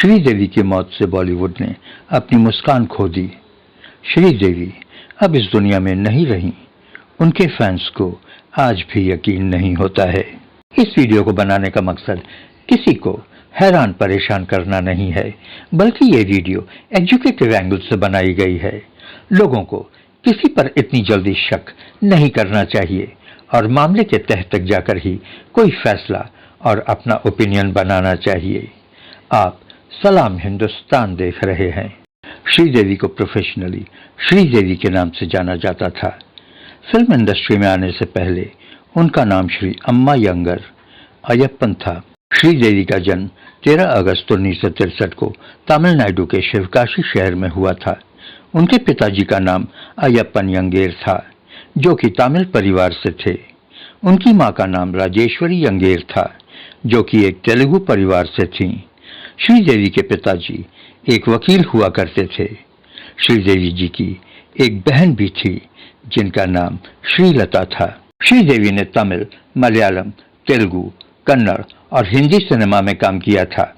श्रीदेवी की मौत से बॉलीवुड ने अपनी मुस्कान खो दी। श्रीदेवी अब इस दुनिया में नहीं रहीं। उनके फैंस को आज भी यकीन नहीं होता है। इस वीडियो को बनाने का मकसद किसी को हैरान परेशान करना नहीं है, बल्कि ये वीडियो एजुकेटिव एंगल से बनाई गई है। लोगों को किसी पर इतनी जल्दी शक नहीं करना चाहिए और मामले के तह तक जाकर ही कोई फैसला और अपना ओपिनियन बनाना चाहिए। आप सलाम हिंदुस्तान देख रहे हैं। श्रीदेवी को प्रोफेशनली श्रीदेवी के नाम से जाना जाता था। फिल्म इंडस्ट्री में आने से पहले उनका नाम श्री अम्मा यंगर अयप्पन था। श्रीदेवी का जन्म 13 अगस्त 1963 को तमिलनाडु के शिवकाशी शहर में हुआ था। उनके पिताजी का नाम अयप्पन यंगेर था, जो कि तमिल परिवार से थे। उनकी मां का नाम राजेश्वरी यंगेर था, जो कि एक तेलुगु परिवार से थीं। श्रीदेवी के पिताजी एक वकील हुआ करते थे। श्रीदेवी जी की एक बहन भी थी, जिनका नाम श्रीलता था। श्रीदेवी ने तमिल, मलयालम, तेलुगु, कन्नड़ और हिंदी सिनेमा में काम किया था।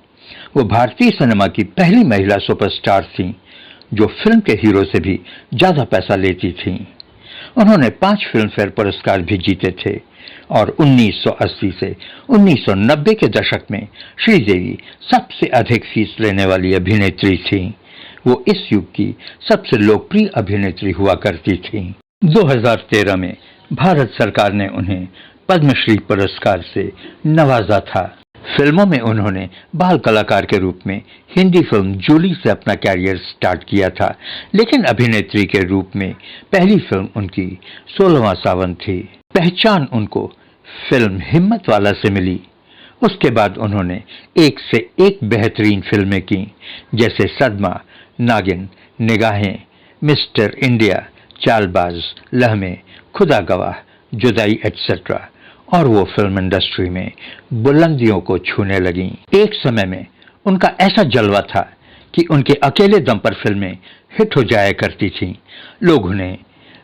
वो भारतीय सिनेमा की पहली महिला सुपरस्टार थीं, जो फिल्म के हीरो से भी ज्यादा पैसा लेती थीं। उन्होंने 5 फिल्म फेयर पुरस्कार भी जीते थे और 1980 से 1990 के दशक में श्रीदेवी सबसे अधिक फीस लेने वाली अभिनेत्री थीं। वो इस युग की सबसे लोकप्रिय अभिनेत्री हुआ करती थीं। 2013 में भारत सरकार ने उन्हें पद्मश्री पुरस्कार से नवाजा था। फिल्मों में उन्होंने बाल कलाकार के रूप में हिंदी फिल्म जूली से अपना कैरियर स्टार्ट किया था, लेकिन अभिनेत्री के रूप में पहली फिल्म उनकी 16वां सावन थी। पहचान उनको फिल्म हिम्मत वाला से मिली। उसके बाद उन्होंने एक से एक बेहतरीन फिल्में की, जैसे सदमा, नागिन, निगाहें, मिस्टर इंडिया, चालबाज, लहमें, खुदा गवाह, जुदाई एटसेट्रा, और वो फिल्म इंडस्ट्री में बुलंदियों को छूने लगी। एक समय में उनका ऐसा जलवा था कि उनके अकेले दम पर फिल्में हिट हो जाया करती थीं। लोग उन्हें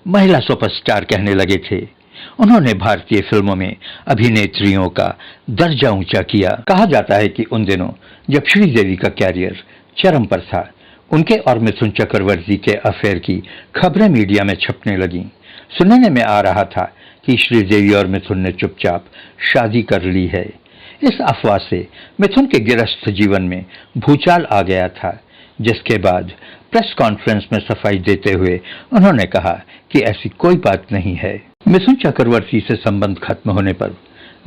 महिला सुपरस्टार कहने लगे थे। उन्होंने भारतीय फिल्मों में अभिनेत्रियों का दर्जा ऊंचा किया। कहा जाता है कि उन दिनों जब श्रीदेवी का कैरियर चरम पर था, उनके और मिथुन चक्रवर्ती के अफेयर की खबरें मीडिया में छपने लगीं। सुनने में आ रहा था कि श्रीदेवी और मिथुन ने चुपचाप शादी कर ली है। इस अफवाह से मिथुन के गृहस्थ जीवन में भूचाल आ गया था, जिसके बाद प्रेस कॉन्फ्रेंस में सफाई देते हुए उन्होंने कहा कि ऐसी कोई बात नहीं है। मिथुन चक्रवर्ती से संबंध खत्म होने पर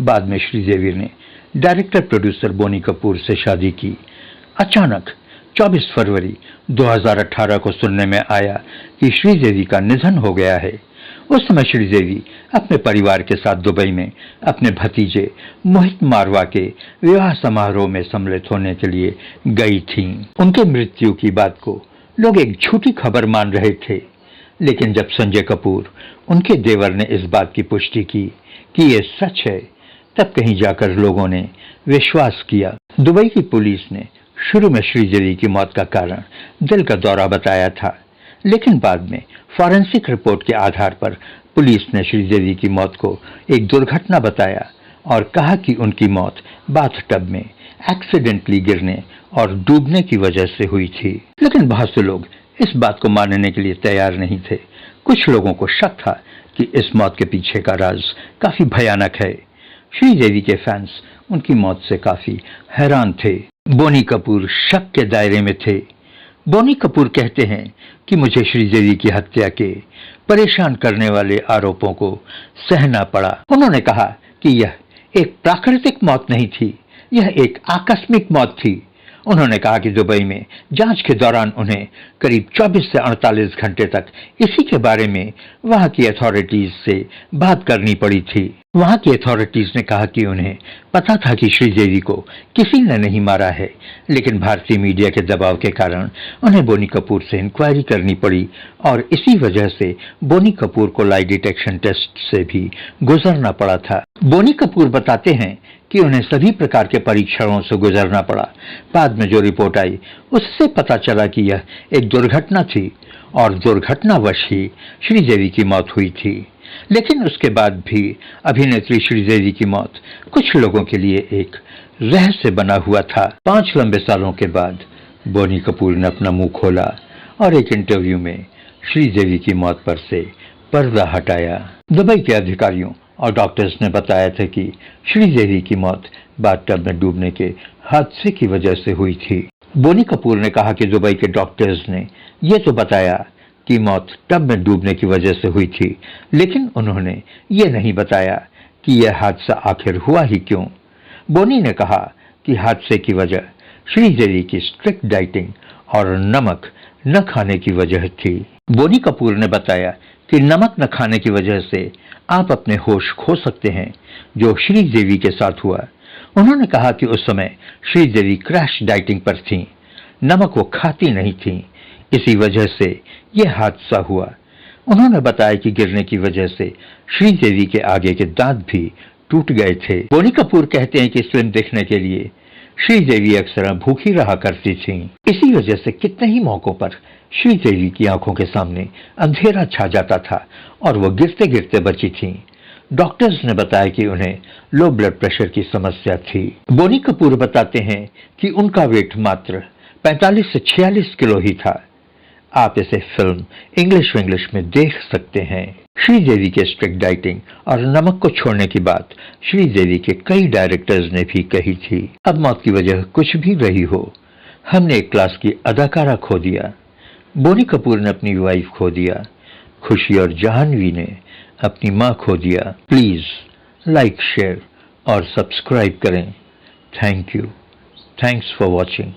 बाद में श्रीदेवी ने डायरेक्टर प्रोड्यूसर बोनी कपूर से शादी की। अचानक 24 फरवरी 2018 को सुनने में आया कि श्रीदेवी का निधन हो गया है। उस समय श्रीदेवी अपने परिवार के साथ दुबई में अपने भतीजे मोहित मारवा के विवाह समारोह में सम्मिलित होने के लिए गई थीं। उनके मृत्यु की बात को लोग एक झूठी खबर मान रहे थे, लेकिन जब संजय कपूर, उनके देवर, ने इस बात की पुष्टि की कि ये सच है, तब कहीं जाकर लोगों ने विश्वास किया। दुबई की पुलिस ने शुरू में श्रीदेवी की मौत का कारण दिल का दौरा बताया था, लेकिन बाद में फॉरेंसिक रिपोर्ट के आधार पर पुलिस ने श्रीदेवी की मौत को एक दुर्घटना बताया और कहा कि उनकी मौत बाथटब में एक्सीडेंटली गिरने और डूबने की वजह से हुई थी। लेकिन बहुत से लोग इस बात को मानने के लिए तैयार नहीं थे। कुछ लोगों को शक था कि इस मौत के पीछे का राज काफी भयानक है। श्रीदेवी के फैंस उनकी मौत से काफी हैरान थे। बोनी कपूर शक के दायरे में थे। बोनी कपूर कहते हैं कि मुझे श्रीदेवी की हत्या के परेशान करने वाले आरोपों को सहना पड़ा। उन्होंने कहा कि यह एक प्राकृतिक मौत नहीं थी, यह एक आकस्मिक मौत थी। उन्होंने कहा कि दुबई में जांच के दौरान उन्हें करीब 24 से 48 घंटे तक इसी के बारे में वहां की अथॉरिटीज से बात करनी पड़ी थी। वहां की अथॉरिटीज ने कहा कि उन्हें पता था कि श्रीदेवी को किसी ने नहीं मारा है, लेकिन भारतीय मीडिया के दबाव के कारण उन्हें बोनी कपूर से इंक्वायरी करनी पड़ी और इसी वजह से बोनी कपूर को लाई डिटेक्शन टेस्ट से भी गुजरना पड़ा था। बोनी कपूर बताते हैं कि उन्हें सभी प्रकार के परीक्षणों से गुजरना पड़ा। बाद में जो रिपोर्ट आई उससे पता चला कि यह एक दुर्घटना थी और दुर्घटनावश ही श्रीदेवी की मौत हुई थी। लेकिन उसके बाद भी अभिनेत्री श्रीदेवी की मौत कुछ लोगों के लिए एक रहस्य बना हुआ था। 5 लंबे सालों के बाद बोनी कपूर ने अपना मुंह खोला और एक इंटरव्यू में श्रीदेवी की मौत पर से पर्दा हटाया। दुबई के अधिकारियों और डॉक्टर्स ने बताया था कि श्रीदेवी की मौत बाथटब में डूबने के हादसे की वजह से हुई थी। बोनी कपूर ने कहा कि दुबई के डॉक्टर्स ने यह तो बताया कि मौत टब में डूबने की वजह से हुई थी, लेकिन उन्होंने ये नहीं बताया कि यह हादसा आखिर हुआ ही क्यों। बोनी ने कहा कि हादसे की वजह श्रीदेवी की स्ट्रिक्ट डाइटिंग और नमक न खाने की वजह थी। बोनी कपूर ने बताया कि नमक न खाने की वजह से आप अपने होश खो सकते हैं, जो श्रीदेवी के साथ हुआ। उन्होंने कहा कि उस समय श्रीदेवी क्रैश डाइटिंग पर थीं, नमक वो खाती नहीं थीं, इसी वजह से यह हादसा हुआ। उन्होंने बताया कि गिरने की वजह से श्रीदेवी के आगे के दांत भी टूट गए थे। बोनी कपूर कहते हैं कि इस फिल्म देखने के लिए श्रीदेवी अक्सर भूखी रहा करती थीं। इसी वजह से कितने ही मौकों पर श्रीदेवी की आंखों के सामने अंधेरा छा जाता था और वो गिरते गिरते बची थीं। डॉक्टर्स ने बताया कि उन्हें लो ब्लड प्रेशर की समस्या थी। बोनी कपूर बताते हैं कि उनका वेट मात्र 45 से 46 किलो ही था। आप इसे फिल्म इंग्लिश में देख सकते हैं। श्रीदेवी के स्ट्रिक्ट डाइटिंग और नमक को छोड़ने की बात श्रीदेवी के कई डायरेक्टर्स ने भी कही थी। अब मौत की वजह कुछ भी रही हो, हमने एक क्लास की अदाकारा खो दिया। बोनी कपूर ने अपनी वाइफ खो दिया, खुशी और जाह्नवी ने अपनी मां खो दिया। प्लीज लाइक, शेयर और सब्सक्राइब करें। Thank you. Thanks for watching.